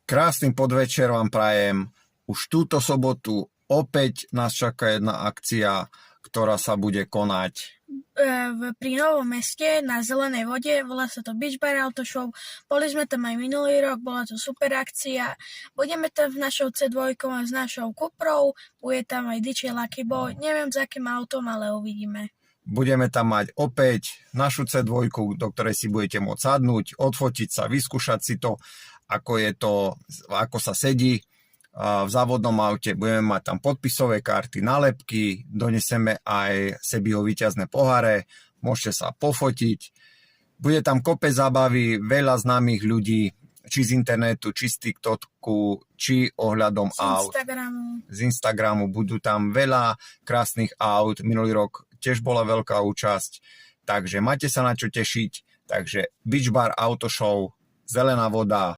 Krásny podvečer vám prajem. Už túto sobotu opäť nás čaká jedna akcia, ktorá sa bude konať pri Novom Meste na Zelenej vode, volá sa to Beach Bar Auto Show. Boli sme tam aj minulý rok, bola to super akcia. Budeme tam v našou C2 a s našou Cuprou, bude tam aj DJ Lucky Boy, neviem s akým autom, ale uvidíme. Budeme tam mať opäť našu C2, do ktorej si budete môcť sadnúť, odfotiť sa, vyskúšať si to, ako sa sedí v závodnom aute. Budeme mať tam podpisové karty, nálepky, doneseme aj Sebiho víťazné poháre, môžete sa pofotiť. Bude tam kopec zábavy, veľa známych ľudí, či z internetu, či z TikToku, či ohľadom aut. Z Instagramu budú tam veľa krásnych aut. Minulý rok tiež bola veľká účasť, takže máte sa na čo tešiť. Takže Beach Bar Auto Show, Zelená voda,